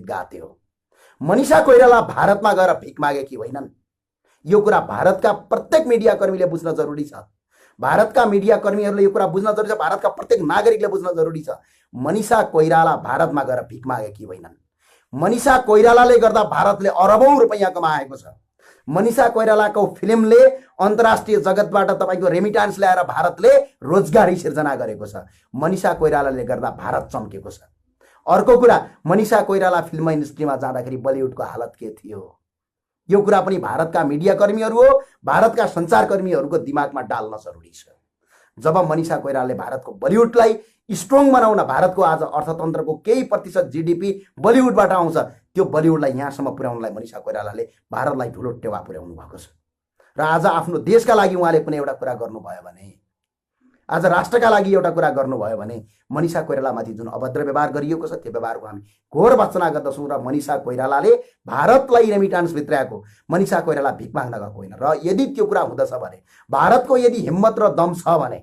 गाते हो। मनिषा कोइराला भारतमा गएर भिख मागेकी होइनन्। यो कुरा भारतका प्रत्येक मिडियाकर्मीले बुझ्न जरुरी छ। भारतका मिडियाकर्मीहरूले यो कुरा बुझ्न जरुरी छ। भारतका प्रत्येक नागरिकले बुझ्न जरुरी छ। मनिषा कोइराला भारतमा गएर भिख मागेकी होइनन्। मनिषा कोइरालाले गर्दा भारतले अरबौं रुपैयाँ कमाएको छ। मनिषा कोइरालाको फिल्मले अन्तर्राष्ट्रिय जगतबाट तपाईको रेमिटान्स ल्याएर भारतले रोजगारी सिर्जना गरेको छ। मनिषा कोइरालाले गर्दा भारत चम्केको छ। अर्को कुरा, मनिषा कोइराला फिल्म इन्डस्ट्रीमा जाँदाखेरि बलिउडको हालत के थियो, यो कुरा पनि भारतका मिडियाकर्मीहरू हो, भारतका सञ्चारकर्मीहरूको दिमागमा डाल्न जरुरी छ। जब मनिषा कोइरालाले भारतको बलिउडलाई स्ट्रङ बनाउन, भारतको आज अर्थतन्त्रको केही प्रतिशत जीडीपी बलिउडबाट आउँछ, त्यो बलिउडलाई यहाँसम्म पुर्याउनलाई मनिषा कोइरालाले भारतलाई ठुलो टेवा पुर्याउनु भएको छ। र आज आफ्नो देशका लागि उहाँले कुनै एउटा कुरा गर्नुभयो भने, आज राष्ट्रका लागि एउटा कुरा गर्नुभयो भने मनिषा कोइरालामाथि जुन अभद्र व्यवहार गरिएको छ त्यो व्यवहारको हामी घोर भर्त्सना गर्दछौँ। र मनिषा कोइरालाले भारतलाई रेमिटान्स भित्राएको, मनिषा कोइराला भिख माग्न गएको होइन। र यदि त्यो कुरा हुँदछ भने, भारतको यदि हिम्मत र दम छ भने,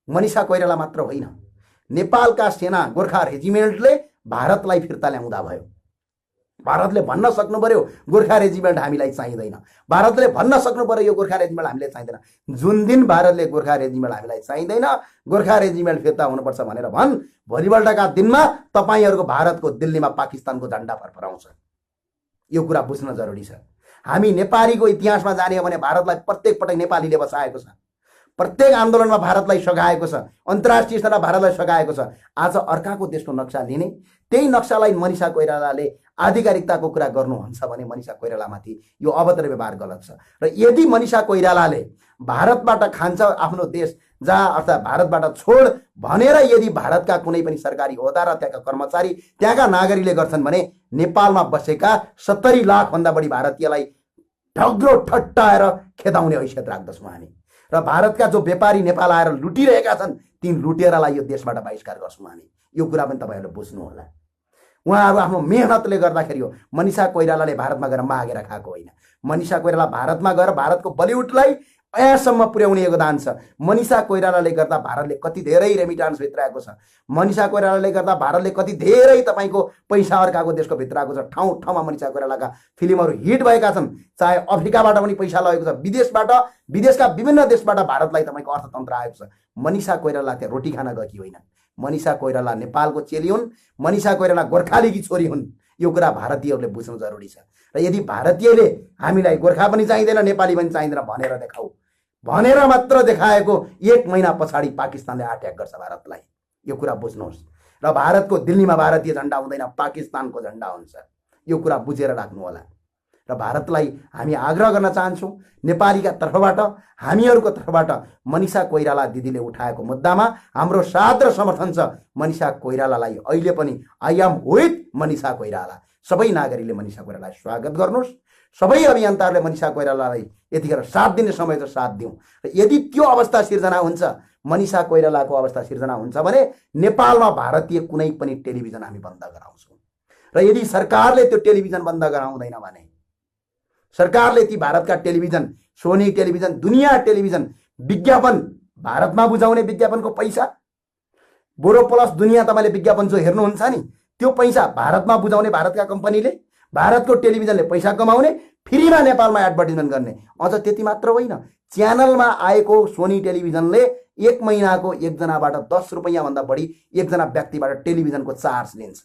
मनिषा कोइराला मात्र होइन, नेपालका सेना गोर्खा रेजिमेन्टले भारतलाई फिर्ता ल्याउँदा भयो। भारतले भन्न सक्नु पर्यो गोर्खा रेजिमेन्ट हामीलाई चाहिँदैन। भारतले भन्न सक्नु पर्यो यो गोर्खा रेजिमेन्ट हामीले चाहिँदैन। जुन दिन भारतले गोर्खा रेजिमेन्ट हामीलाई चाहिँदैन, गोर्खा रेजिमेन्ट फिर्ता हुनुपर्छ भनेर भन्, भोलिपल्टका दिनमा तपाईहरुको भारतको दिल्लीमा पाकिस्तानको झण्डा फरफराउँछ। यो कुरा बुझ्न जरुरी छ। हामी नेपालीको इतिहासमा जाने हो भने भारतलाई प्रत्येक पटक नेपालीले बसाएको छ, प्रत्येक आन्दोलनमा भारतलाई सघाएको छ, अन्तर्राष्ट्रिय स्तरमा भारतलाई सघाएको छ। आज अर्काको देशको नक्सा लिने, त्यही नक्सालाई मनिषा कोइरालाले आधिकारिकताको कुरा गर्नुहुन्छ भने मनिषा कोइरालामाथि यो अभद्र व्यवहार गलत छ। र यदि मनिषा कोइरालाले भारतबाट खान्छ आफ्नो देश जहाँ अर्थात् भारतबाट छोड भनेर यदि भारतका कुनै पनि सरकारी होद्दा र त्यहाँका कर्मचारी त्यहाँका नागरिकले गर्छन् भने नेपालमा बसेका 70 लाखभन्दा बढी भारतीयलाई ढग्रो ठट्टाएर खेदाउने हैसियत राख्दछौँ हामी। र भारतका जो व्यापारी नेपाल आएर लुटिरहेका छन् ती लुटेरालाई यो देशबाट बहिष्कार गर्छौँ हामी। यो कुरा पनि तपाईँहरूले बुझ्नु होला। उहाँहरू आफ्नो मेहनतले गर्दाखेरि हो। मनिषा कोइरालाले भारतमा गएर मागेर खाएको होइन। मनिषा कोइराला भारतमा गएर भारतको बलिउडलाई यहाँसम्म पुर्याउने योगदान छ। मनिषा कोइरालाले गर्दा भारतले कति धेरै रेमिटान्स भित्राएको छ। मनिषा कोइरालाले गर्दा भारतले कति धेरै तपाईँको पैसा अर्काको देशको भित्राएको छ। ठाउँ ठाउँमा मनिषा कोइरालाका फिल्महरू हिट भएका छन्। चाहे अफ्रिकाबाट पनि पैसा लगेको छ, विदेशबाट, विदेशका विभिन्न देशबाट भारतलाई तपाईँको अर्थतन्त्र आएको छ। मनिषा कोइराला त्यहाँ रोटी खान गएकी होइन। मनिषा कोइराला नेपालको चेली हुन्। मनिषा कोइराला गोर्खालीकी छोरी हुन्। यो कुरा भारतीयहरूले बुझ्नु जरुरी छ। र यदि भारतीयले हामीलाई गोर्खा पनि चाहिँदैन, नेपाली पनि चाहिँदैन भनेर देखाऊ, भनेर मात्र देखाएको 1 महिना पछाडि पाकिस्तानले अट्याक गर्छ भारतलाई। यो कुरा बुझ्नुहोस्। र भारतको दिल्लीमा भारतीय झन्डा हुँदैन, पाकिस्तानको झन्डा हुन्छ। यो कुरा बुझेर राख्नु होला। र भारतलाई हामी आग्रह गर्न चाहन्छौँ, नेपालीका तर्फबाट, हामीहरूको तर्फबाट मनिषा कोइराला दिदीले उठाएको मुद्दामा हाम्रो साथ र समर्थन छ। मनिषा कोइरालालाई अहिले पनि I am with Manisha Koirala. सबै नागरिकले मनिषा कोइरालालाई स्वागत गर्नुहोस्। सबै अभियन्ताहरूले मनिषा कोइरालालाई यतिखेर साथ दिने समय त साथ दिउँ। र यदि त्यो अवस्था सिर्जना हुन्छ, मनिषा कोइरालाको अवस्था सिर्जना हुन्छ भने नेपालमा भारतीय कुनै पनि टेलिभिजन हामी बन्द गराउँछौँ। र यदि सरकारले त्यो टेलिभिजन बन्द गराउँदैन भने सरकारले ती भारतका टेलिभिजन, सोनी टेलिभिजन, दुनियाँ टेलिभिजन विज्ञापन भारतमा बुझाउने विज्ञापनको पैसा, बोरो प्लस दुनियाँ तपाईँले विज्ञापन जो हेर्नुहुन्छ नि, त्यो पैसा भारतमा बुझाउने भारतका कम्पनीले, भारतको टेलिभिजनले पैसा कमाउने, फ्रीमा नेपालमा एडभर्टिजमेन्ट गर्ने। अझ त्यति मात्र होइन, च्यानलमा आएको सोनी टेलिभिजनले 1 महिनाको एकजनाबाट 10 रुपैयाँभन्दा बढी एकजना व्यक्तिबाट टेलिभिजनको चार्ज लिन्छ।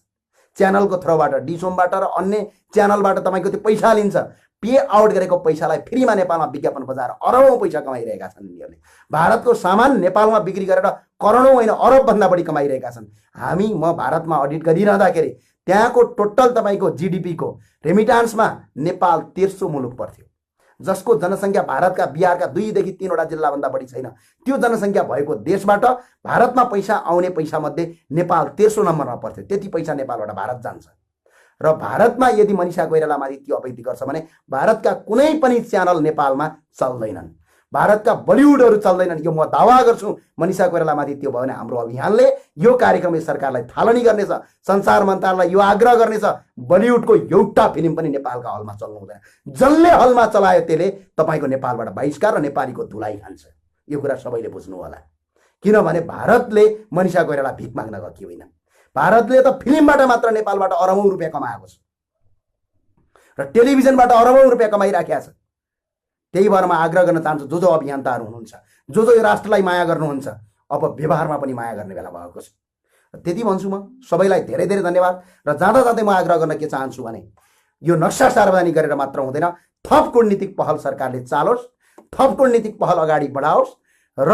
च्यानलको थ्रोबाट, डिसोमबाट र अन्य च्यानलबाट तपाईँको त्यो पैसा लिन्छ। पे आउट गरेको पैसालाई फ्रीमा नेपालमा विज्ञापन बजाएर अरबौँ पैसा कमाइरहेका छन् यिनीहरूले। भारतको सामान नेपालमा बिक्री गरेर करोडौँ होइन अरबभन्दा बढी कमाइरहेका छन्। म भारतमा अडिट गरिरहँदाखेरि त्यहाँको टोटल तपाईँको जिडिपीको रेमिटान्समा नेपाल 1300 मुलुक पर्थ्यो, जसको जनसङ्ख्या भारतका बिहारका 2 देखि 3 जिल्लाभन्दा बढी छैन। त्यो जनसङ्ख्या भएको देशबाट भारतमा पैसा आउने पैसामध्ये नेपाल 1300 नम्बरमा पर्थ्यो। त्यति पैसा नेपालबाट भारत जान्छ। र भारतमा यदि मनिषा कोइरालामाथि त्यो अपैति गर्छ भने भारतका कुनै पनि च्यानल नेपालमा चल्दैनन्, भारतका बलिउडहरू चल्दैनन्। यो म दावा गर्छु। मनिषा कोइरालामाथि त्यो भयो भने हाम्रो अभियानले यो कार्यक्रम सरकारलाई थालनी गर्नेछ, संचार मन्त्रालयलाई यो आग्रह गर्नेछ, बलिउडको एउटा फिल्म पनि नेपालका हलमा चल्नु हुँदैन। जसले हलमा चलायो त्यसले तपाईँको नेपालबाट बहिष्कार र नेपालीको धुलाई खान्छ। यो कुरा सबैले बुझ्नु होला। किनभने भारतले मनिषा कोइराला भिख माग्न गएकी होइन। भारतले त फिल्मबाट मात्र नेपालबाट अरबौँ रुपियाँ कमाएको छ र टेलिभिजनबाट अरबौँ रुपियाँ कमाइराखेका छ। त्यही भएर म आग्रह गर्न चाहन्छु, जो अभियन्ताहरू हुनुहुन्छ, जो यो राष्ट्रलाई माया गर्नुहुन्छ, अब व्यवहारमा पनि माया गर्ने बेला भएको छ। त्यति भन्छु म। सबैलाई धेरै धेरै धन्यवाद। र जाँदा जाँदै म आग्रह गर्न के चाहन्छु भने यो नक्सा सार्वजनिक गरेर मात्र हुँदैन, थप कूटनीतिक पहल सरकारले चालोस्, थप कूटनीतिक पहल अगाडि बढाओस् र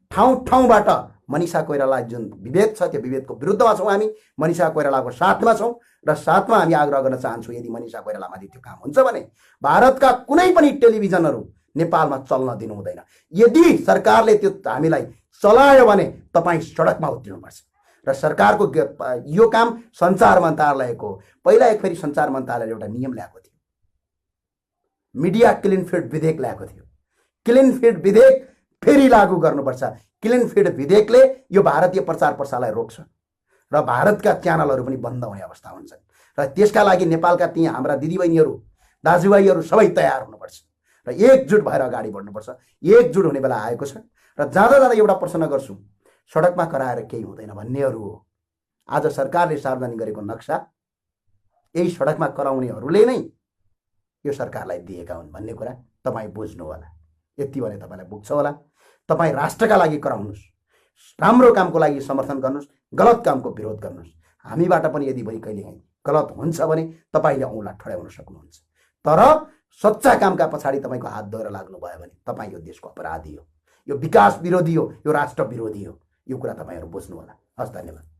ठाउँ ठाउँबाट मनिषा कोइराला जुन विभेद छ त्यो विभेदको विरुद्धमा छौँ हामी, मनिषा कोइरालाको साथमा छौँ। र साथमा हामी आग्रह गर्न चाहन्छौँ, यदि मनिषा कोइरालामाथि त्यो काम हुन्छ भने भारतका कुनै पनि टेलिभिजनहरू नेपालमा चल्न दिनु हुँदैन। यदि सरकारले त्यो हामीलाई चलायो भने तपाईँ सडकमा उत्रिनुपर्छ। र सरकारको यो काम सञ्चार मन्त्रालयको, पहिला एक फेरि सञ्चार मन्त्रालयले एउटा नियम ल्याएको थियो, मिडिया क्लिन फिड विधेयक ल्याएको थियो। क्लिन फिड विधेयक फेरि लागू गर्नुपर्छ। क्लिन फिड विधेयकले यो भारतीय प्रचार प्रसारलाई रोक्छ र भारतका च्यानलहरू पनि बन्द हुने अवस्था हुन्छ। र त्यसका लागि नेपालका ती हाम्रा दिदीबहिनीहरू, दाजुभाइहरू सबै तयार हुनुपर्छ र एकजुट भएर अगाडि बढ्नुपर्छ। एकजुट हुने बेला आएको छ। र जाँदा जाँदा एउटा प्रश्न गर्छु, सडकमा कराएर केही हुँदैन भन्नेहरू हो। आज सरकारले सार्वजनिक गरेको नक्सा यही सडकमा कराउनेहरूले नै यो सरकारलाई दिएका हुन् भन्ने कुरा तपाईँ बुझ्नु होला। यति भने तपाईँलाई पुग्छ होला। तपाईँ राष्ट्रका लागि कराउनुहोस्, राम्रो कामको लागि समर्थन गर्नुहोस्, गलत कामको विरोध गर्नुहोस्। हामीबाट पनि यदि भइ कहिलेकाहीँ गलत हुन्छ भने तपाईँले औँला ठड्याउन सक्नुहुन्छ। तर सच्चा कामका पछाडि तपाईँको हात धोएर लाग्नुभयो भने तपाईँ यो देशको अपराधी हो, यो विकास विरोधी हो, यो राष्ट्र विरोधी हो। यो कुरा तपाईँहरू बुझ्नु होला। हस्, धन्यवाद।